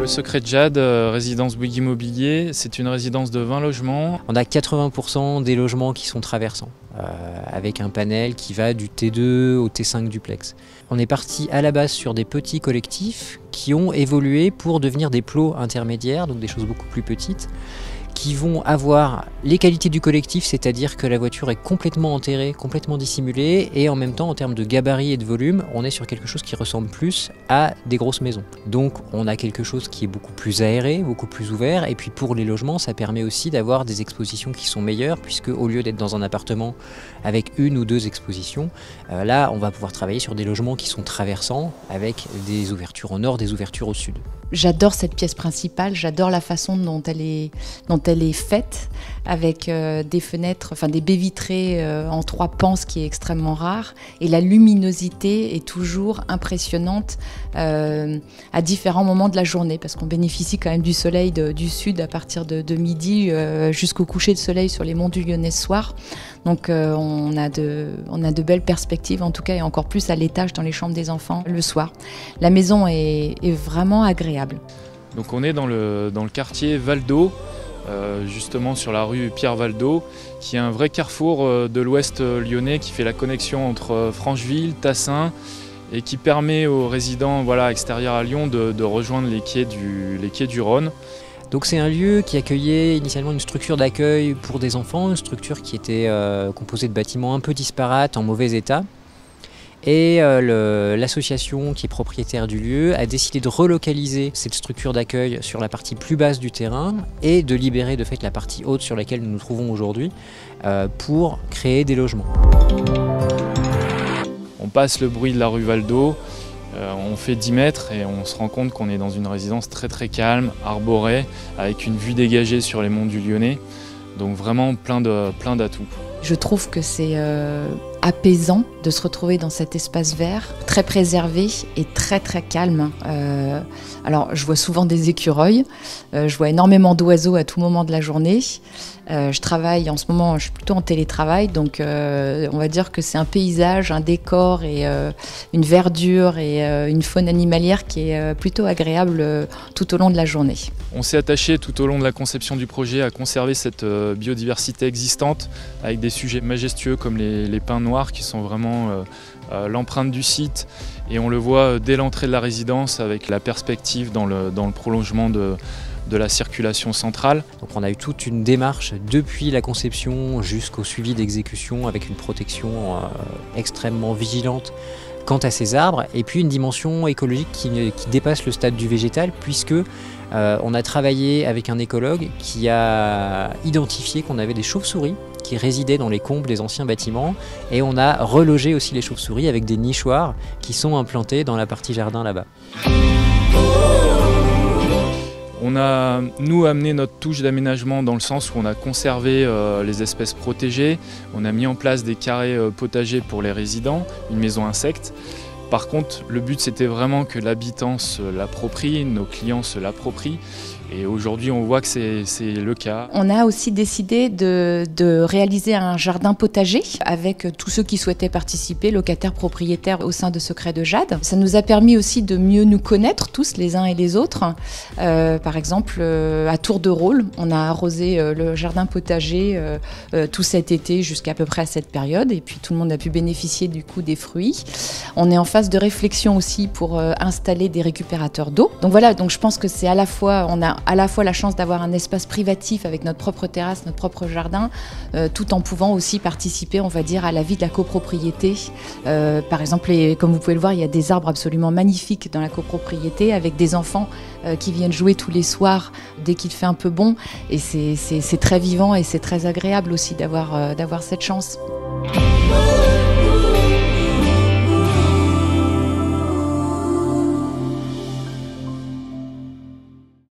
Le Secret de Jade, résidence Bouygues Immobilier, c'est une résidence de 20 logements. On a 80% des logements qui sont traversants, avec un panel qui va du T2 au T5 duplex. On est parti à la base sur des petits collectifs qui ont évolué pour devenir des plots intermédiaires, donc des choses beaucoup plus petites, qui vont avoir les qualités du collectif, c'est-à-dire que la voiture est complètement enterrée, complètement dissimulée, et en même temps, en termes de gabarit et de volume, on est sur quelque chose qui ressemble plus à des grosses maisons. Donc on a quelque chose qui est beaucoup plus aéré, beaucoup plus ouvert, et puis pour les logements, ça permet aussi d'avoir des expositions qui sont meilleures, puisque au lieu d'être dans un appartement avec une ou deux expositions, là on va pouvoir travailler sur des logements qui sont traversants, avec des ouvertures au nord, des ouvertures au sud. J'adore cette pièce principale, j'adore la façon dont elle est faite, avec des fenêtres, enfin des baies vitrées en 3 pans, ce qui est extrêmement rare. Et la luminosité est toujours impressionnante à différents moments de la journée, parce qu'on bénéficie quand même du soleil du sud à partir de midi jusqu'au coucher de soleil sur les monts du Lyonnais ce soir. Donc on a de belles perspectives, en tout cas, et encore plus à l'étage dans les chambres des enfants le soir. La maison est vraiment agréable. Donc on est dans le quartier Val-d'Eau, justement sur la rue Pierre Val-d'Eau, qui est un vrai carrefour de l'ouest lyonnais qui fait la connexion entre Francheville, Tassin, et qui permet aux résidents extérieurs à Lyon de rejoindre les quais du Rhône. Donc c'est un lieu qui accueillait initialement une structure d'accueil pour des enfants, une structure qui était composée de bâtiments un peu disparates, en mauvais état. Et l'association qui est propriétaire du lieu a décidé de relocaliser cette structure d'accueil sur la partie plus basse du terrain et de libérer de fait la partie haute sur laquelle nous nous trouvons aujourd'hui pour créer des logements. On passe le bruit de la rue Val-d'Eau, on fait 10 mètres et on se rend compte qu'on est dans une résidence très très calme, arborée, avec une vue dégagée sur les monts du Lyonnais. Donc vraiment plein d'atouts. Je trouve que c'est apaisant de se retrouver dans cet espace vert, très préservé et très très calme. Alors je vois souvent des écureuils, je vois énormément d'oiseaux à tout moment de la journée. Je travaille en ce moment, je suis plutôt en télétravail, donc on va dire que c'est un paysage, un décor et une verdure et une faune animalière qui est plutôt agréable tout au long de la journée. On s'est attaché tout au long de la conception du projet à conserver cette biodiversité existante avec des sujets majestueux comme les pins noirs qui sont vraiment l'empreinte du site, et on le voit dès l'entrée de la résidence avec la perspective dans le prolongement de la circulation centrale. Donc on a eu toute une démarche depuis la conception jusqu'au suivi d'exécution avec une protection extrêmement vigilante quant à ces arbres, et puis une dimension écologique qui dépasse le stade du végétal, puisque on a travaillé avec un écologue qui a identifié qu'on avait des chauves-souris qui résidaient dans les combles des anciens bâtiments, et on a relogé aussi les chauves-souris avec des nichoirs qui sont implantés dans la partie jardin là-bas. On a, nous, amené notre touche d'aménagement dans le sens où on a conservé les espèces protégées, on a mis en place des carrés potagers pour les résidents, une maison insecte. Par contre, le but c'était vraiment que l'habitant se l'approprie, nos clients se l'approprient. Et aujourd'hui, on voit que c'est le cas. On a aussi décidé de réaliser un jardin potager avec tous ceux qui souhaitaient participer, locataires, propriétaires au sein de Secret de Jade. Ça nous a permis aussi de mieux nous connaître tous les uns et les autres. Par exemple, à tour de rôle, on a arrosé le jardin potager tout cet été jusqu'à peu près à cette période. Et puis tout le monde a pu bénéficier du coup des fruits. On est en phase de réflexion aussi pour installer des récupérateurs d'eau. Donc voilà, donc je pense que c'est on a à la fois la chance d'avoir un espace privatif avec notre propre terrasse, notre propre jardin, tout en pouvant aussi participer, on va dire, à la vie de la copropriété. Par exemple, comme vous pouvez le voir, il y a des arbres absolument magnifiques dans la copropriété avec des enfants qui viennent jouer tous les soirs dès qu'il fait un peu bon. Et c'est très vivant et c'est très agréable aussi d'avoir cette chance.